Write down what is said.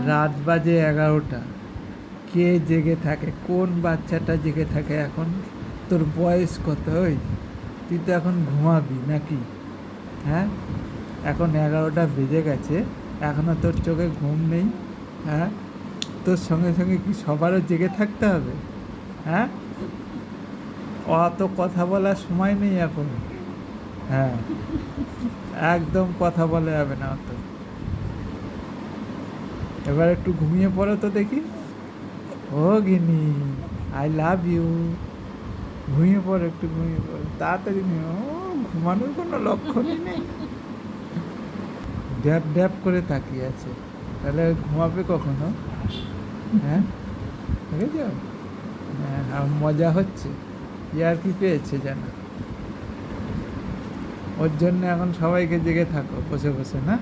রাত বাজে 11টা, কে জেগে থাকে? কোন বাচ্চাটা জেগে থাকে এখন? তোর বয়স কত? ওই তুই তো এখন ঘুমাবি নাকি? হ্যাঁ, এখন 11টা বেজে গেছে, এখনও তোর চোখে ঘুম নেই? হ্যাঁ, তোর সঙ্গে সঙ্গে কি সবারও জেগে থাকতে হবে? হ্যাঁ, অত কথা বলার সময় নেই এখন। হ্যাঁ, একদম কথা বলা যাবে না অত। এবার একটু ঘুমিয়ে পড়ো তো দেখি। ও গিনি, আই লাভ ইউ। ঘুমিয়ে পড়ো, একটু ঘুমিয়ে পড়ো, তাড়াতাড়ি ঘুমিয়ে। ও, ঘুমানোর কোনো লক্ষণই নেই, ড্যাব ড্যাব করে তাকিয়ে আছে। তাহলে ঘুমাবে কখনো? হ্যাঁ, বুঝেছ? হ্যাঁ, আর মজা হচ্ছে, ইয়ার কি পেয়েছে যেন। ওর জন্য এখন সবাইকে জেগে থাকো বসে বসে, না?